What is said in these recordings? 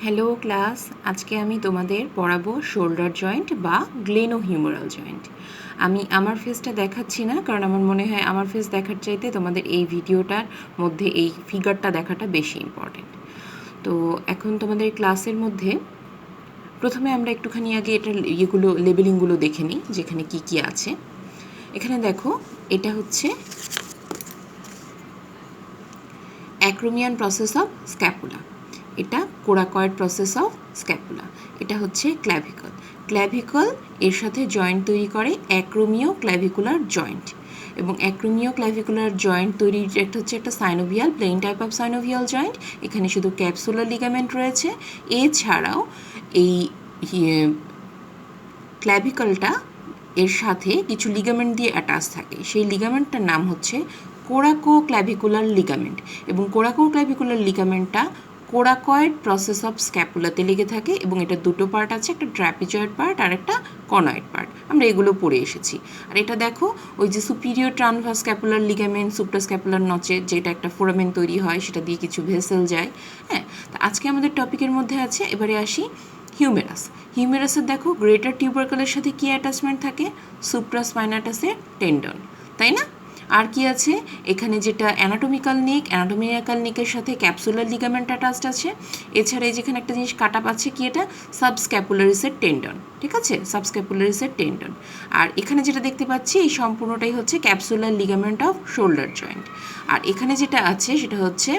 Hello class, আজকে আমি তোমাদের পড়াবো শোল্ডার জয়েন্ট বা গ্লেনোহিউমেরাল জয়েন্ট। আমি আমার ফেসটা দেখাচ্ছি না, কারণ আমার মনে হয় আমার ফেস দেখার চাইতে তোমাদের এই ভিডিওটার মধ্যে এই ফিগারটা দেখাটা বেশি ইম্পর্টেন্ট। তো এখন তোমাদের ক্লাসের মধ্যে প্রথমে আমরা একটুখানি আগে এটার লেবেলিংগুলো দেখে নিই, যেখানে কি কি আছে। এখানে দেখো, এটা হচ্ছে অ্যাক্রোমিয়ান প্রসেস অফ স্ক্যাপুলা, এটা কোরাকয়েড প্রসেস অফ স্ক্যাপুলা, এটা হচ্ছে ক্ল্যাভিকল। ক্ল্যাভিকল এর সাথে জয়েন্ট তৈরি করে অ্যাক্রোমিও ক্ল্যাভিকুলার জয়েন্ট, এবং অ্যাক্রোমিও ক্ল্যাভিকুলার জয়েন্ট তৈরির একটা হচ্ছে একটা synovial, plane type of synovial joint. এখানে শুধু ক্যাপসুলার লিগামেন্ট রয়েছে। এছাড়াও এই ক্ল্যাভিকলটা এর সাথে কিছু লিগামেন্ট দিয়ে অ্যাটাচ থাকে। সেই লিগামেন্টটার নাম হচ্ছে কোরাকো ক্ল্যাভিকুলার লিগামেন্ট, এবং কোরাকো ক্ল্যাভিকুলার লিগামেন্টটা কোরাকয়েড প্রসেস অফ স্ক্যাপুলাতে লেগে থাকে, এবং এটা দুটো পার্ট আছে, একটা ট্র্যাপিজয়েড পার্ট আর একটা কনয়েড পার্ট। আমরা এগুলো পড়ে এসেছি। আর এটা দেখো, ওই যে সুপিরিয়র ট্রানভার্স স্ক্যাপুলার লিগামেন্ট, সুপ্রাস্ক্যাপুলার নচে যেটা একটা ফোরামেন তৈরি হয়, সেটা দিয়ে কিছু ভেসেল যায়। হ্যাঁ, তো আজকে আমাদের টপিকের মধ্যে আছে। এবারে আসি হিউমেরাস। হিউমেরাসের দেখো, গ্রেটার টিউবারকেলের সাথে কি অ্যাটাচমেন্ট থাকে? সুপ্রাস্পাইনাটাসের টেন্ডন, তাই না? আর কি আছে এখানে? যেটা অ্যানাটমিক্যাল নিকের সাথে ক্যাপসুলার লিগামেন্ট অ্যাটাচড আছে। এছাড়া এই যেখানে একটা জিনিস কাটা পাচ্ছে, কি এটা? সাবস্ক্যাপুলারিসের টেন্ডন, ঠিক আছে, সাবস্ক্যাপুলারিসের টেন্ডন। আর এখানে যেটা দেখতে পাচ্ছি, এই সম্পূর্ণটাই হচ্ছে capsular ligament of shoulder joint. আর এখানে যেটা আছে সেটা হচ্ছে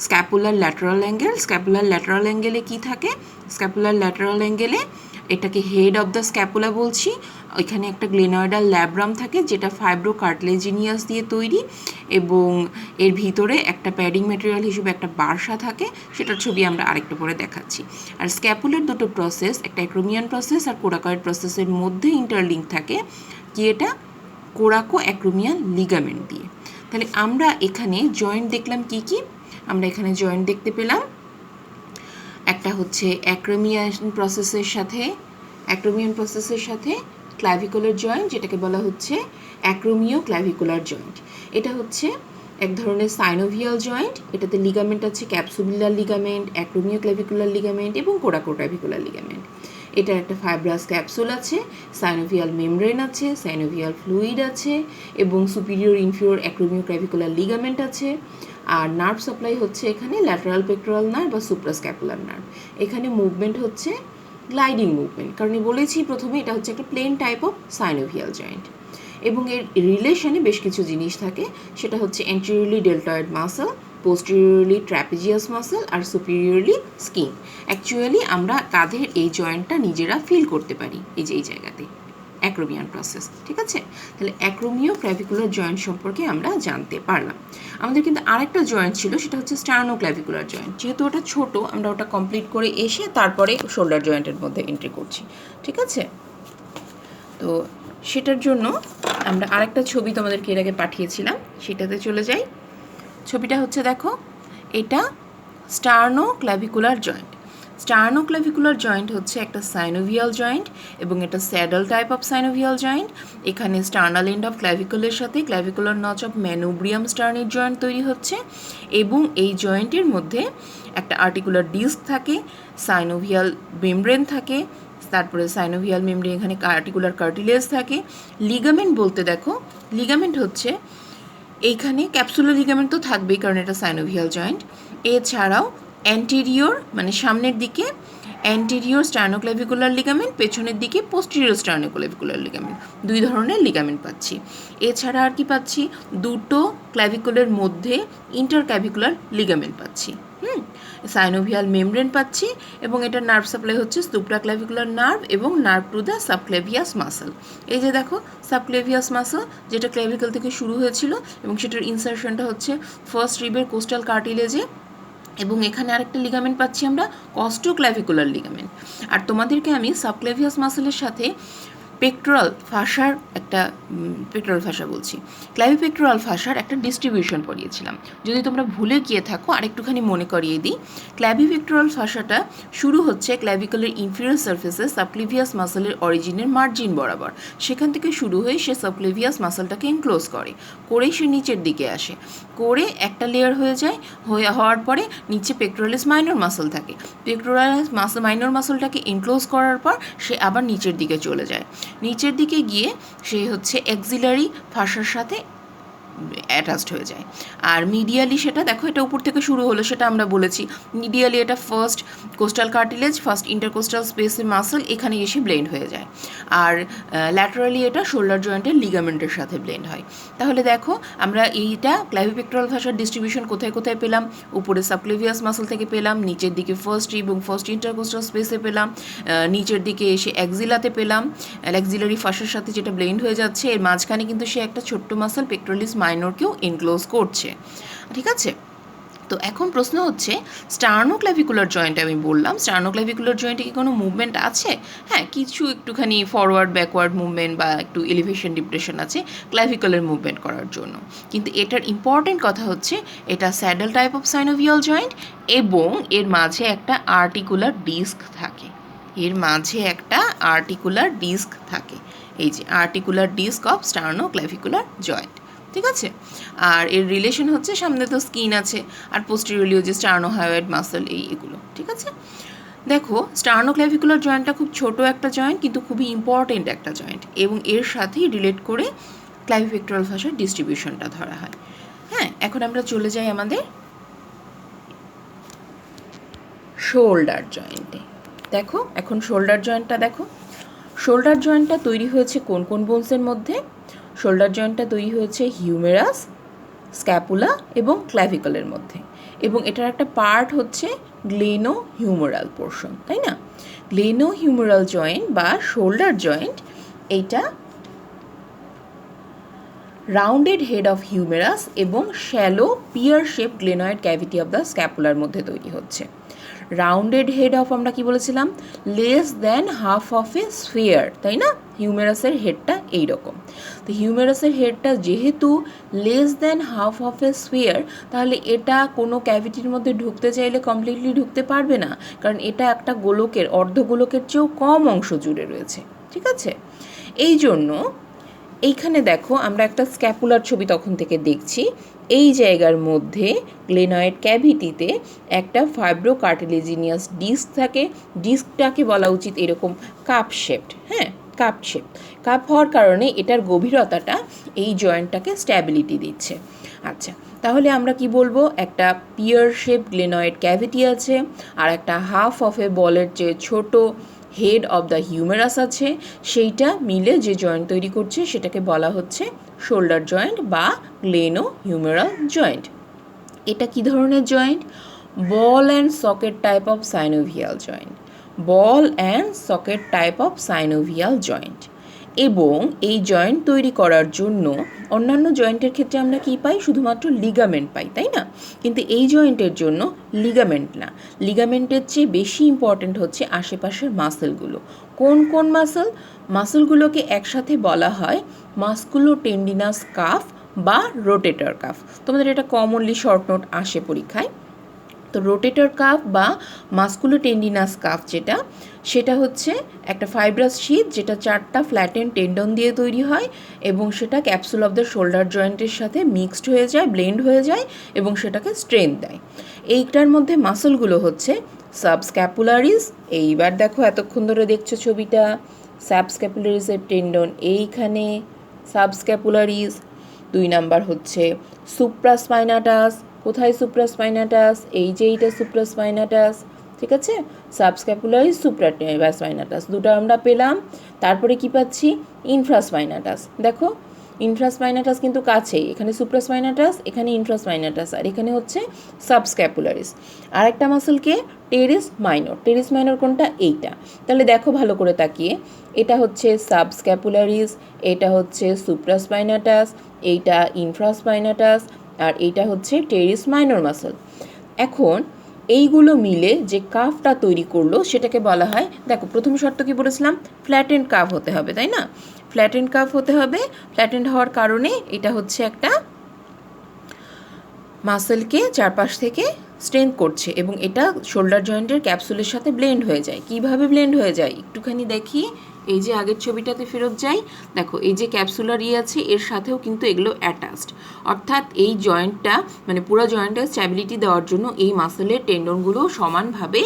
scapular lateral angle. Scapular lateral অ্যাঙ্গেলে কি থাকে? স্ক্যাপুলার ল্যাটারাল অ্যাঙ্গেলে এটাকে হেড অফ দ্য স্ক্যাপুলা বলছি। এখানে একটা গ্লেনয়েডাল ল্যাব্রাম থাকে, যেটা ফাইব্রো কার্টিলেজিনিয়াস দিয়ে তৈরি, এবং এর ভিতরে একটা প্যাডিং ম্যাটেরিয়াল হিসেবে একটা বার্সা থাকে। সেটার ছবি আমরা আরেকটু পরে দেখাচ্ছি। আর স্ক্যাপুলার দুটো প্রসেস, একটা অ্যাক্রোমিয়ান প্রসেস আর কোরাকয়েড প্রসেসের মধ্যে ইন্টারলিঙ্ক থাকে। কি এটা? কোরাকো অ্যাক্রোমিয়ান লিগামেন্ট দিয়ে। তাহলে আমরা এখানে জয়েন্ট দেখলাম কি কি? আমরা এখানে জয়েন্ট দেখতে পেলাম, একটা হচ্ছে অ্যাক্রোমিয়ান প্রসেসের সাথে ক্ল্যাভিকুলার জয়েন্ট, যেটাকে বলা হচ্ছে অ্যাক্রোমিও ক্ল্যাভিকুলার জয়েন্ট। এটা হচ্ছে এক ধরনের সাইনোভিয়াল জয়েন্ট। এটাতে লিগামেন্ট আছে, ক্যাপসুলার লিগামেন্ট, অ্যাক্রোমিও ক্ল্যাভিকুলার লিগামেন্ট এবং কোরাকো ক্ল্যাভিকুলার লিগামেন্ট। এটার একটা ফাইব্রাস ক্যাপসুল আছে, সাইনোভিয়াল মেমব্রেন আছে, সাইনোভিয়াল ফ্লুইড আছে, এবং সুপিরিয়র ইনফিরিয়র অ্যাক্রোমিও ক্ল্যাভিকুলার লিগামেন্ট আছে। আর নার্ভ সাপ্লাই হচ্ছে এখানে ল্যাটারাল পেক্টোরাল নার্ভ বা সুপ্রাস্ক্যাপুলার নার্ভ। এখানে মুভমেন্ট হচ্ছে গ্লাইডিং মুভমেন্ট, কারণ বলেছি প্রথমে এটা হচ্ছে একটা plane type of synovial joint. এবং এর রিলেশনে বেশ কিছু জিনিস থাকে, সেটা হচ্ছে anteriorly deltoid muscle, posteriorly trapezius muscle আর সুপিরিয়রলি স্কিন। অ্যাকচুয়ালি আমরা কাঁধের এই জয়েন্টটা নিজেরা ফিল করতে পারি, এই যে এই জায়গাতে অ্যাক্রোমিয়ান প্রসেস, ঠিক আছে। তাহলে অ্যাক্রোমিও ক্ল্যাভিকুলার জয়েন্ট সম্পর্কে আমরা জানতে পারলাম। আমাদের কিন্তু আরেকটা জয়েন্ট ছিল, সেটা হচ্ছে স্টার্নো ক্ল্যাভিকুলার জয়েন্ট। যেহেতু ওটা ছোট, আমরা ওটা কমপ্লিট করে এসে তারপরে শোল্ডার জয়েন্টের মধ্যে এন্ট্রি করছি, ঠিক আছে। তো সেটার জন্য আমরা আরেকটা ছবি তোমাদেরকে এর আগে পাঠিয়েছিলাম, সেটাতে চলে যাই। ছবিটা হচ্ছে, দেখো, এটা sternoclavicular joint. Sternoclavicular joint হচ্ছে একটা সাইনোভিয়াল জয়েন্ট, এবং এটা saddle type of synovial joint. এখানে স্টার্নাল এন্ড অফ ক্ল্যাভিকুলের সাথে ক্ল্যাভিকুলার নচ অফ ম্যানোব্রিয়াম স্টার্নির জয়েন্ট তৈরি হচ্ছে, এবং এই জয়েন্টের মধ্যে একটা আর্টিকুলার ডিস্ক থাকে, সাইনোভিয়াল মেমব্রেন থাকে, তারপরে সাইনোভিয়াল মেমব্রেন, এখানে আর্টিকুলার কার্টিলেজ থাকে। লিগামেন্ট বলতে দেখো, লিগামেন্ট হচ্ছে এইখানে ক্যাপসুলার লিগামেন্ট তো থাকবেই, কারণ এটা সাইনোভিয়াল জয়েন্ট। এছাড়াও অ্যান্টেরিয়র মানে সামনের দিকে অ্যান্টেরিয়র স্টার্নোক্ল্যাভিকুলার লিগামেন্ট, পেছনের দিকে পোস্টেরিয়র স্টার্নোক্ল্যাভিকুলার লিগামেন্ট, দুই ধরনের লিগামেন্ট পাচ্ছি। এছাড়া আর কি পাচ্ছি? দুটো ক্ল্যাভিকুলের মধ্যে ইন্টারক্ল্যাভিকুলার লিগামেন্ট পাচ্ছি, সাইনোভিয়াল মেমব্রেন পাচ্ছি, এবং এটা নার্ভ সাপ্লাই হচ্ছে সুপ্রাক্ল্যাভিকুলার নার্ভ এবং নার্ভ টু দ্য সাবক্লেভিয়াস মাসল। এই যে দেখো, সাবক্লেভিয়াস মাসল যেটা ক্ল্যাভিকল থেকে শুরু হয়েছিল, এবং সেটার ইনসারশনটা হচ্ছে ফার্স্ট রিবের কোস্টাল কার্টিলেজে। এবং এখানে আরেকটা লিগামেন্ট পাচ্ছি আমরা, কস্টোক্ল্যাভিকুলার লিগামেন্ট। আর তোমাদেরকে আমি সাবক্লেভিয়াস মাসলের সাথে পেক্টোরাল ফাসার একটা পেক্টোরাল ফাসা বলছি, ক্ল্যাভিপেক্টোরাল ফাসার একটা ডিস্ট্রিবিউশন পড়িয়েছিলাম। যদি তোমরা ভুলে গিয়ে থাকো আরেকটুখানি মনে করিয়ে দিই। ক্ল্যাভিপেক্টোরাল ফাসাটা শুরু হচ্ছে ক্ল্যাভিকলের ইনফিরিয়র সারফেসে সাবক্লিভিয়াস মাসেলের অরিজিনের মার্জিন বরাবর। সেখান থেকে শুরু হয়ে সে সাবক্লিভিয়াস মাসেলটাকে এনক্লোজ করেই সে নিচের দিকে আসে, করে একটা লেয়ার হওয়ার পরে নিচে পেক্টোরালিস মাইনর মাসল থাকে। পেক্টোরালিস মাইনর মাসলটাকে এনক্লোজ করার পর সে আবার নিচের দিকে চলে যায়। নিচের দিকে গিয়ে সে হচ্ছে এক্সিলারি ফাসার সাথে অ্যাটাচড হয়ে যায়। আর মিডিয়ালি সেটা দেখো, এটা উপর থেকে শুরু হলো সেটা আমরা বলেছি। মিডিয়ালি এটা first coastal cartilage, first intercostal স্পেসের মাসল এখানে এসে ব্লেন্ড হয়ে যায়। আর ল্যাটারালি এটা শোল্ডার জয়েন্টের লিগামেন্টের সাথে ব্লেন্ড হয়। তাহলে দেখো আমরা এইটা ক্ল্যাভিপেক্টোরাল ফাসার ডিস্ট্রিবিউশন কোথায় কোথায় পেলাম। উপরে সাবক্লিভিয়াস মাসল থেকে পেলাম, নিচের দিকে ফার্স্ট এবং ফার্স্ট ইন্টারকোস্টাল স্পেসে পেলাম, নিচের দিকে এসে এক্সিলাতে পেলাম, এক্সিলারি ফাসার সাথে যেটা ব্লেন্ড হয়ে যাচ্ছে। এর মাঝখানে কিন্তু সে একটা ছোট্ট মাসল পেক্টোরালিস মাইনরকেও এনক্লোজ করছে। ঠিক আছে, তো এখন প্রশ্ন হচ্ছে স্টার্নোক্ল্যাভিকুলার জয়েন্ট আমি বললাম, স্টার্নোক্ল্যাভিকুলার জয়েন্টে কি কোনো মুভমেন্ট আছে? হ্যাঁ, কিছু একটুখানি ফরওয়ার্ড ব্যাকওয়ার্ড মুভমেন্ট বা একটু এলিভেশন ডিপ্রেশন আছে ক্ল্যাভিকলের মুভমেন্ট করার জন্য। কিন্তু এটার ইম্পর্টেন্ট কথা হচ্ছে এটা saddle type of synovial joint এবং এর মাঝে একটা আর্টিকুলার ডিস্ক থাকে। এর মাঝে একটা আর্টিকুলার ডিস্ক থাকে, এই যে আর্টিকুলার ডিস্ক অফ স্টার্নোক্ল্যাভিকুলার জয়েন্ট। ঠিক আছে, আর এর রিলেশন হচ্ছে সামনে তো স্কিন আছে আর পোস্টেরিয়রলিও যে স্টার্নোহায়োয়েড মাসল এগুলো। ঠিক আছে, দেখো স্টার্নোক্ল্যাভিকুলার জয়েন্টটা খুব ছোট একটা জয়েন্ট কিন্তু খুবই ইম্পর্টেন্ট একটা জয়েন্ট, এবং এর সাথেই রিলেট করে ক্ল্যাভিপেক্টোরাল ফাসার ডিস্ট্রিবিউশনটা ধরা হয়। হ্যাঁ, এখন আমরা চলে যাই আমাদের শোল্ডার জয়েন্টে। দেখো এখন শোল্ডার জয়েন্টটা দেখো, শোল্ডার জয়েন্টটা তৈরি হয়েছে কোন কোন বোনসের মধ্যে? শোল্ডার জয়েন্টটা তৈরি হয়েছে হিউমেরাস, স্ক্যাপুলা এবং ক্ল্যাভিকলের মধ্যে, এবং এটার একটা পার্ট হচ্ছে গ্লেনো হিউমেরাল পোর্শন, তাই না? গ্লেনো হিউমেরাল জয়েন্ট বা শোল্ডার জয়েন্ট এইটা রাউন্ডেড হেড অফ হিউমেরাস এবং shallow pear shape glenoid cavity of the স্ক্যাপুলার মধ্যে তৈরি হচ্ছে। রাউন্ডেড হেড অফ আমরা কি বলেছিলাম? Less than half of a sphere, তাই না? হিউমেরাসের হেডটা এইরকম। তো হিউমেরাসের হেডটা যেহেতু less than half of a sphere, তাহলে এটা কোনো ক্যাভিটির মধ্যে ঢুকতে চাইলে কমপ্লিটলি ঢুকতে পারবে না, কারণ এটা একটা গোলকের অর্ধগোলকের চেয়েও কম অংশ জুড়ে রয়েছে। ঠিক আছে, এই জন্য এইখানে দেখো আমরা একটা স্ক্যাপুলার ছবি তখন থেকে দেখছি। এই জায়গার মধ্যে গ্লেনয়েড ক্যাভিটিতে একটা ফাইব্রো কার্টিলেজিনিয়াস ডিস্ক থাকে। ডিস্কটাকে বলা উচিত এরকম কাপ শেপড, হ্যাঁ কাপ শেপ। কাপ হওয়ার কারণে এটার গভীরতাটা এই জয়েন্টটাকে স্ট্যাবিলিটি দিচ্ছে। আচ্ছা, তাহলে আমরা কি বলবো? একটা পিয়ার শেপ গ্লেনয়েড ক্যাভিটি আছে, আর একটা হাফ অফ এ বলের চেয়ে ছোট হেড অফ দ্য হিউমেরাস আছে। সেইটা মিলে যে জয়েন্ট তৈরি করছে সেটাকে বলা হচ্ছে শোল্ডার জয়েন্ট বা গ্লেনো হিউমেরাল জয়েন্ট। এটা কি ধরনের joint? Ball and socket type of synovial joint, ball and socket type of synovial joint. এবং এই জয়েন্ট তৈরি করার জন্য অন্যান্য জয়েন্টের ক্ষেত্রে আমরা কি পাই? শুধুমাত্র লিগামেন্ট পাই, তাই না? কিন্তু এই জয়েন্টের জন্য লিগামেন্ট না, লিগামেন্টের চেয়ে বেশি ইম্পর্ট্যান্ট হচ্ছে আশেপাশের মাসেলগুলো। কোন কোন মাসেল? মাসেলগুলোকে একসাথে বলা হয় মাস্কুলোটেন্ডিনাস কাফ বা রোটেটর কাফ। তোমাদের এটা কমনলি শর্ট নোট আসে পরীক্ষায়। তো রোটেটর কাফ বা মাস্কুলোটেন্ডিনাস কাফ সেটা হচ্ছে একটা ফাইব্রাস শীট যেটা 4টা ফ্ল্যাটেন টেন্ডন দিয়ে তৈরি হয়, এবং সেটা ক্যাপসুল অফ দ্য শোল্ডার জয়েন্টের সাথে মিক্সড হয়ে যায়, ব্লেন্ড হয়ে যায়, এবং সেটাকে স্ট্রেংথ দেয়। এইটার মধ্যে মাসলগুলো হচ্ছে সাবস্ক্যাপুলারিস। এইবার দেখো এতক্ষণ ধরে দেখছো ছবিটা, সাবস্ক্যাপুলারিসের টেন্ডন এইখানে, সাবস্ক্যাপুলারিস। 2 নাম্বার হচ্ছে সুপ্রাস্পাইনাটাস। কোথায় সুপ্রাস্পাইনাটাস? এই যে এইটা সুপ্রাস্পাইনাটাস। ঠিক আছে, সাবস্ক্যাপুলারিস, সুপ্রাস্পাইনাটাস দুটো আমরা পেলাম। তারপরে কি পাচ্ছি? ইনফ্রাস্পাইনাটাস। দেখো ইনফ্রাস্পাইনাটাস কিন্তু কাছেই, এখানে সুপ্রাস্পাইনাটাস, এখানে ইনফ্রাস্পাইনাটাস, আর এখানে হচ্ছে সাবস্ক্যাপুলারিস। আর একটা মাসলকে টেরিস মাইনর। টেরিস মাইনর কোনটা? এইটা। তাহলে দেখো ভালো করে তাকিয়ে, এটা হচ্ছে সাবস্ক্যাপুলারিস, এটা হচ্ছে সুপ্রাস্পাইনাটাস, এইটা ইনফ্রাস্পাইনাটাস, আর এইটা হচ্ছে টেরিস মাইনর মাসল। এখন এইগুলো মিলে যে কাফটা তৈরি করলো সেটাকে বলা হয়, দেখো প্রথম শর্ত কি বলেছিলাম, ফ্ল্যাটেন্ড কাফ হতে হবে, তাই না? ফ্ল্যাটেন্ড কাফ হতে হবে। ফ্ল্যাটেন্ড হওয়ার কারণে এটা হচ্ছে একটা মাসেলকে চারপাশ থেকে স্ট্রেংথ করছে এবং এটা শোল্ডার জয়েন্টের ক্যাপসুলের সাথে ব্লেন্ড হয়ে যায়। কিভাবে ব্লেন্ড হয়ে যায় একটুখানি দেখি। এই যে আগের ছবিটাতে ফেরত যাই, দেখো এই যে ক্যাপসুলার আছে এর সাথেও কিন্তু এগুলো অ্যাটাচড, অর্থাৎ এই জয়েন্টটা মানে পুরো জয়েন্টের স্ট্যাবিলিটি দেওয়ার জন্য এই মাসেলের টেন্ডনগুলো সমানভাবে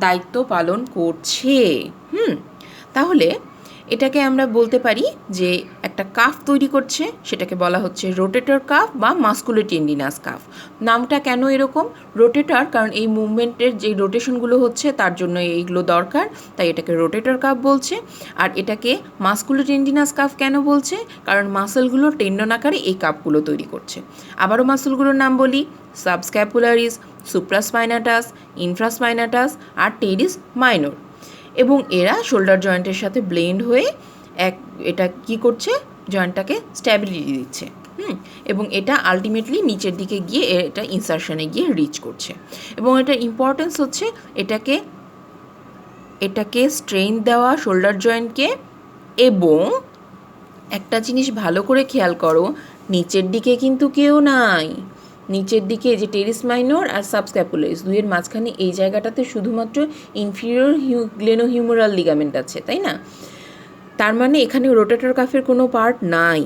দায়িত্ব পালন করছে। তাহলে এটাকে আমরা বলতে পারি যে একটা কাফ তৈরি করছে, সেটাকে বলা হচ্ছে রোটেটর কাফ বা মাস্কুলোটেন্ডিনাস কাফ। নামটা কেন এরকম? রোটেটর, কারণ এই মুভমেন্টের যে রোটেশনগুলো হচ্ছে তার জন্য এইগুলো দরকার, তাই এটাকে রোটেটর কাফ বলছে। আর এটাকে মাস্কুলোটেন্ডিনাস কাফ কেন বলছে? কারণ মাসেলগুলো টেন্ডন আকারে এই কাপগুলো তৈরি করছে। আবারও মাসেলগুলোর নাম বলি, সাবস্ক্যাপুলারিস, সুপ্রাস্পাইনাটাস, ইনফ্রাস্পাইনাটাস আর টেরিস মাইনর। এবং এরা শোল্ডার জয়েন্টের সাথে ব্লেন্ড হয়ে এটা কি করছে, জয়েন্টটাকে স্ট্যাবিলিটি দিচ্ছে। এবং এটা আলটিমেটলি নিচের দিকে গিয়ে এটা ইনসারশনে গিয়ে রিচ করছে। এবং এটার ইম্পর্টেন্স হচ্ছে এটাকে স্ট্রেন দেওয়া শোল্ডার জয়েন্টকে। এবং একটা জিনিস ভালো করে খেয়াল করো, নিচের দিকে কিন্তু কেউ নাই। নিচের দিকে যে টেরিস মাইনর আর সাবস্ক্যাপুলারিস দুইয়ের মাঝখানে এই জায়গাটাতে শুধুমাত্র ইনফিরিয়র গ্লেনোহিউমেরাল লিগামেন্ট আছে, তাই না? তার মানে এখানে রোটেটর কাফের কোনো পার্ট নাই।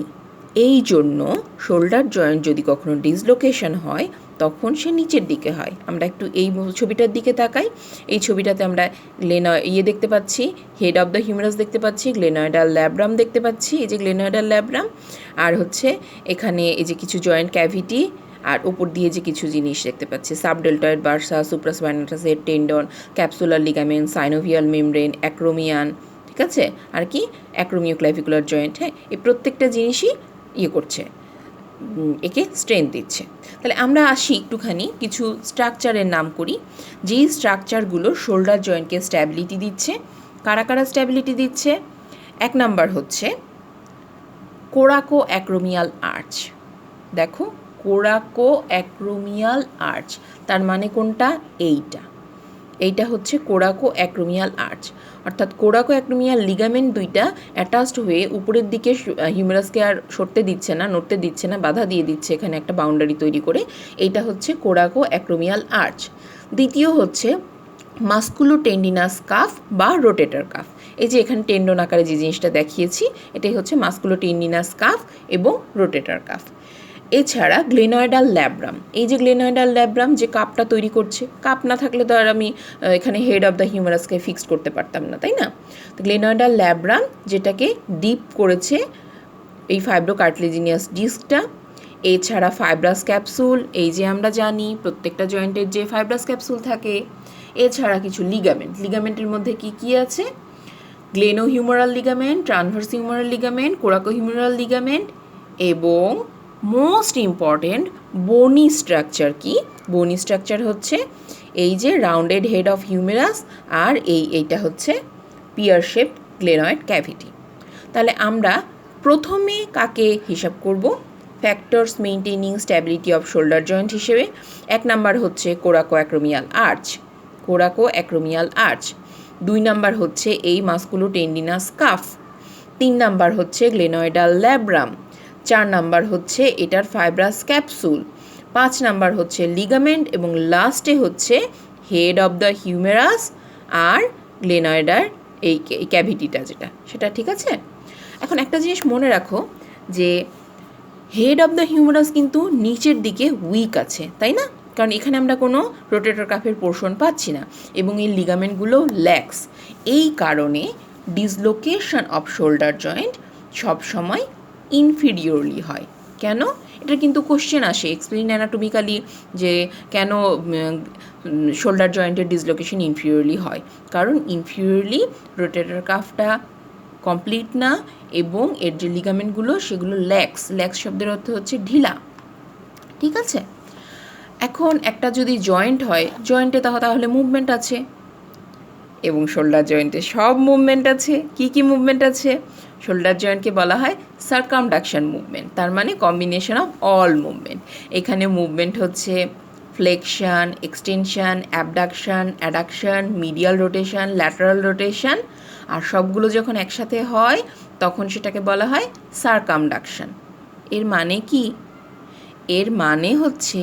এই জন্য শোল্ডার জয়েন্ট যদি কখনো ডিসলোকেশন হয় তখন সে নিচের দিকে হয়। আমরা একটু এই ছবিটার দিকে তাকাই। এই ছবিটাতে আমরা দেখতে পাচ্ছি, হেড অফ দ্য হিউমেরাস দেখতে পাচ্ছি, গ্লেনয়েডাল ল্যাব্রাম দেখতে পাচ্ছি, এই যে গ্লেনয়েডাল ল্যাব্রাম, আর হচ্ছে এখানে এই যে কিছু জয়েন্ট ক্যাভিটি, আর উপর দিয়ে যে কিছু জিনিস দেখতে পাচ্ছি, সাবডেল্টয়েড বার্সা, সুপ্রাস্পাইনাটাসের tendon, capsular ligament, synovial membrane, acromion, ঠিক আছে, আর কি অ্যাক্রোমিও ক্লাভিকুলার জয়েন্ট। হ্যাঁ, এই প্রত্যেকটা জিনিসই করছে, একে স্ট্রেংথ দিচ্ছে। তাহলে আমরা আসি একটুখানি কিছু স্ট্রাকচারের নাম করি, যেই স্ট্রাকচারগুলো শোল্ডার জয়েন্টকে স্ট্যাবিলিটি দিচ্ছে। কারা কারা স্ট্যাবিলিটি দিচ্ছে? এক নাম্বার হচ্ছে কোরাকো অ্যাক্রোমিয়াল আর্চ। দেখো, কোরাকো অ্যাক্রোমিয়াল আর্চ, তার মানে কোনটা? এইটা হচ্ছে কোরাকো অ্যাক্রোমিয়াল আর্চ, অর্থাৎ কোরাকো অ্যাক্রোমিয়াল লিগামেন্ট দুইটা অ্যাটাচড হয়ে উপরের দিকে হিউমেরাসকে আর সরতে দিচ্ছে না, নড়তে দিচ্ছে না, বাধা দিয়ে দিচ্ছে এখানে একটা বাউন্ডারি তৈরি করে। এইটা হচ্ছে কোরাকো অ্যাক্রোমিয়াল আর্চ। দ্বিতীয় হচ্ছে মাস্কুলোটেন্ডিনাস কাফ বা রোটেটর কাফ। এই যে এখানে টেন্ডন আকারে যে জিনিসটা দেখিয়েছি, এটাই হচ্ছে মাস্কুলোটেন্ডিনাস কাফ এবং রোটেটর কাফ। এছাড়া গ্লেনয়েডাল ল্যাব্রাম, এই যে গ্লেনয়েডাল ল্যাব্রাম যে কাপটা তৈরি করছে, কাপ না থাকলে তো আর আমি এখানে হেড অফ দ্য হিউমেরাসকে ফিক্সড করতে পারতাম না, তাই না? তো গ্লেনয়েডাল ল্যাব্রাম যেটাকে ডিপ করেছে এই ফাইব্রোকার্টিলেজিনিয়াস ডিস্কটা। এছাড়া ফাইব্রাস ক্যাপসুল, এই যে আমরা জানি প্রত্যেকটা জয়েন্টের যে ফাইব্রাস ক্যাপসুল থাকে। এছাড়া কিছু লিগামেন্টের মধ্যে কি কি আছে? Glenohumeral ligament, transverse humeral ligament, coracohumeral ligament এবং মোস্ট ইম্পর্টেন্ট বোনি স্ট্রাকচার। কি বোনি স্ট্রাকচার? হচ্ছে এই যে রাউন্ডেড হেড অফ হিউমেরাস আর এইটা হচ্ছে পিয়ার শেপড গ্লেনয়েড ক্যাভিটি। তাহলে আমরা প্রথমে কাকে হিসাব করব factors maintaining stability of shoulder joint হিসেবে? এক নাম্বার হচ্ছে কোরাকো অ্যাক্রোমিয়াল আর্চ, 2 নাম্বার হচ্ছে এই মাস্কুলোটেন্ডিনাস কাফ, 3 নাম্বার হচ্ছে গ্লেনয়েডাল ল্যাব্রাম, 4 নাম্বার হচ্ছে এটার ফাইব্রাস ক্যাপসুল, 5 নাম্বার হচ্ছে লিগামেন্ট এবং লাস্টে হচ্ছে হেড অফ দ্য হিউমেরাস আর গ্লেনয়েডার এই ক্যাভিটিটা যেটা, সেটা। ঠিক আছে? এখন একটা জিনিস মনে রাখো যে হেড অফ দ্য হিউমেরাস কিন্তু নিচের দিকে উইক আছে, তাই না? কারণ এখানে আমরা কোনো রোটেটর কাফের পোর্শন পাচ্ছি না এবং এই লিগামেন্টগুলো ল্যাক্স। এই কারণে ডিসলোকেশন অফ শোল্ডার জয়েন্ট সবসময় ইনফিরিয়রলি হয়। কেন? এটা কিন্তু কোশ্চেন আসে এক্সপ্লেইন অ্যানাটমিক্যালি যে কেন শোল্ডার জয়েন্টের ডিসলোকেশন ইনফিরিয়রলি হয়। কারণ ইনফিরিয়রলি রোটেটর কাফটা কমপ্লিট না এবং এর যে লিগামেন্টগুলো সেগুলো ল্যাক্স শব্দের অর্থ হচ্ছে ঢিলা। ঠিক আছে? এখন একটা যদি জয়েন্ট হয়, জয়েন্টে তাহলে মুভমেন্ট আছে এবং শোল্ডার জয়েন্টে সব মুভমেন্ট আছে। কি কি মুভমেন্ট আছে? শোল্ডার জয়েন্টকে বলা হয় সার্কামডাকশন মুভমেন্ট, তার মানে কম্বিনেশন অফ অল মুভমেন্ট। এখানে মুভমেন্ট হচ্ছে flexion, extension, abduction, adduction, medial rotation, lateral rotation, আর সবগুলো যখন একসাথে হয় তখন সেটাকে বলা হয় সারকামডাকশন। এর মানে কি? এর মানে হচ্ছে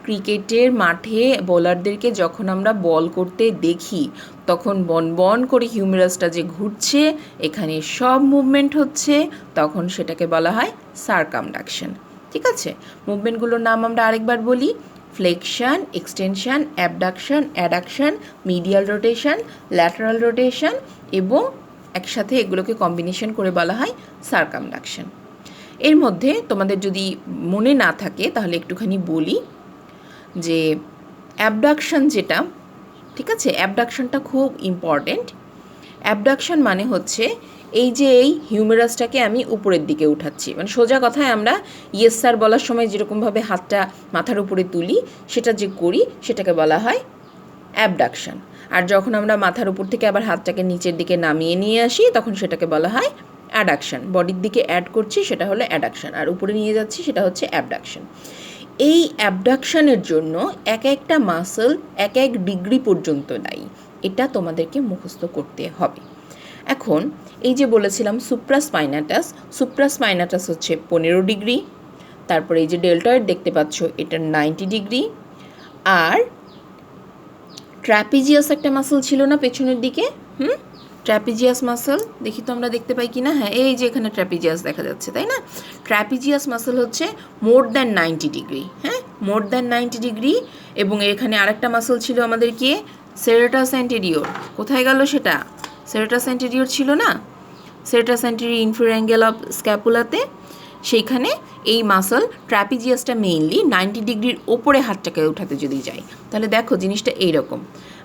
ক্রিকেটের মাঠে বোলারদেরকে যখন আমরা বল করতে দেখি তখন বন বন করে হিউমেরাসটা যে ঘুরছে, এখানে সব মুভমেন্ট হচ্ছে, তখন সেটাকে বলা হয় সারকামডাকশন। ঠিক আছে, মুভমেন্টগুলোর নাম আমরা আরেকবার বলি: flexion, extension, abduction, adduction, medial rotation, lateral rotation, এবং একসাথে এগুলোকে কম্বিনেশন করে বলা হয় সারকামডাকশন। এর মধ্যে তোমাদের যদি মনে না থাকে তাহলে একটুখানি বলি যে অ্যাবডাকশন যেটা, ঠিক আছে, অ্যাবডাকশনটা খুব ইম্পর্টেন্ট। অ্যাবডাকশন মানে হচ্ছে এই যে এই হিউমেরাসটাকে আমি উপরের দিকে উঠাচ্ছি, মানে সোজা কথায় আমরা ইয়েস স্যার বলার সময় যেরকমভাবে হাতটা মাথার উপরে তুলি সেটা যে করি সেটাকে বলা হয় অ্যাবডাকশন। আর যখন আমরা মাথার উপর থেকে আবার হাতটাকে নিচের দিকে নামিয়ে নিয়ে আসি তখন সেটাকে বলা হয় অ্যাডাকশন। বডির দিকে অ্যাড করছি সেটা হলো অ্যাডাকশন, আর উপরে নিয়ে যাচ্ছি সেটা হচ্ছে অ্যাবডাকশন। এই অ্যাবডাকশনের জন্য এক একটা মাসল এক এক ডিগ্রি পর্যন্ত দায়ী, এটা তোমাদেরকে মুখস্থ করতে হবে। এখন এই যে বলেছিলাম সুপ্রাস্পাইনাটাস, সুপ্রাস্পাইনাটাস হচ্ছে 15 ডিগ্রি, তারপরে এই যে ডেল্টয়েড দেখতে পাচ্ছ এটা 90 ডিগ্রি, আর ট্র্যাপিজিয়াস একটা মাসল ছিল না পেছনের দিকে, ট্র্যাপিজিয়াস মাসল দেখি তো আমরা দেখতে পাই কি না, হ্যাঁ এই যে এখানে ট্র্যাপিজিয়াস দেখা যাচ্ছে, তাই না? ট্র্যাপিজিয়াস মাসল হচ্ছে মোর দ্যান 90 ডিগ্রি, হ্যাঁ মোর দ্যান 90 ডিগ্রি। এবং এখানে আরেকটা মাসল ছিল আমাদের কি, সেরেটাস অ্যান্টেরিয়র। কোথায় গেল সেটা? সেরেটাস অ্যান্টেরিয়র ছিল না, সেরেটাস অ্যান্টেরিয়র ইনফিরিয়র অ্যাঙ্গেল অফ স্ক্যাপুলাতে, সেইখানে এই মাসল ট্র্যাপিজিয়াসটা মেইনলি 90 ডিগ্রির ওপরে হাতটাকে উঠাতে যদি যাই তাহলে দেখো জিনিসটা এইরকম,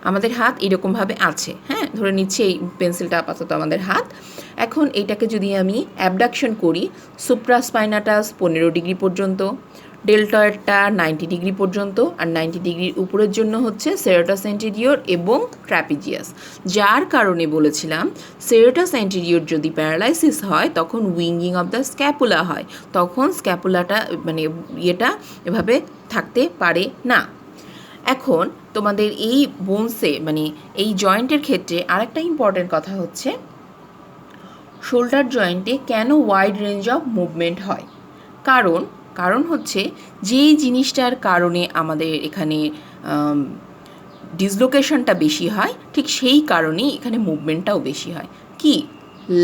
আমাদের হাত এইরকমভাবে আছে, হ্যাঁ ধরে নিচ্ছি এই পেন্সিলটা আপাতত আমাদের হাত। এখন এইটাকে যদি আমি অ্যাবডাকশন করি, সুপ্রাস্পাইনাটাস 15 ডিগ্রি পর্যন্ত, ডেল্টয়েডটা 90 ডিগ্রি পর্যন্ত, আর 90 ডিগ্রির উপরের জন্য হচ্ছে সেরেটাস অ্যান্টেরিয়র এবং ট্র্যাপিজিয়াস। যার কারণে বলেছিলাম সেরেটাস অ্যান্টেরিয়র যদি প্যারালাইসিস হয় তখন উইঙ্গিং অফ দ্য স্ক্যাপুলা হয়, তখন স্ক্যাপুলাটা মানে ইয়েটা এভাবে থাকতে পারে না। এখন তোমাদের এই বোনসে মানে এই জয়েন্টের ক্ষেত্রে আরেকটা ইম্পর্টেন্ট কথা হচ্ছে শোল্ডার জয়েন্টে কেন ওয়াইড রেঞ্জ অফ মুভমেন্ট হয়। কারণ হচ্ছে যেই জিনিসটার কারণে আমাদের এখানে ডিসলোকেশনটা বেশি হয় ঠিক সেই কারণেই এখানে মুভমেন্টটাও বেশি হয়। কি?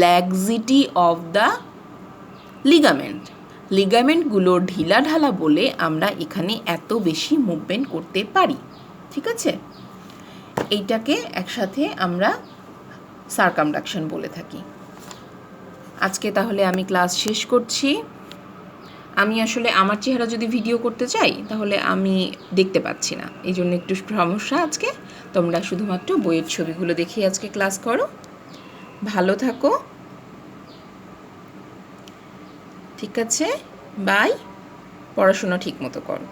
ল্যাক্সিটি অফ দ্য লিগামেন্ট, লিগামেন্টগুলো ঢিলাঢালা বলে আমরা এখানে এত বেশি মুভমেন্ট করতে পারি। ঠিক আছে, এইটাকে একসাথে আমরা সারকামডাকশন বলে থাকি। আজকে তাহলে আমি ক্লাস শেষ করছি। আমি আসলে আমার চেহারা যদি ভিডিও করতে চাই তাহলে আমি দেখতে পাচ্ছি না, এই জন্য একটু সমস্যা আজকে। তোমরা শুধুমাত্র বইয়ের ছবিগুলো দেখেই আজকে ক্লাস করো। ভালো থাকো, ঠিক আছে, বাই। পড়াশোনা ঠিক মতো করো।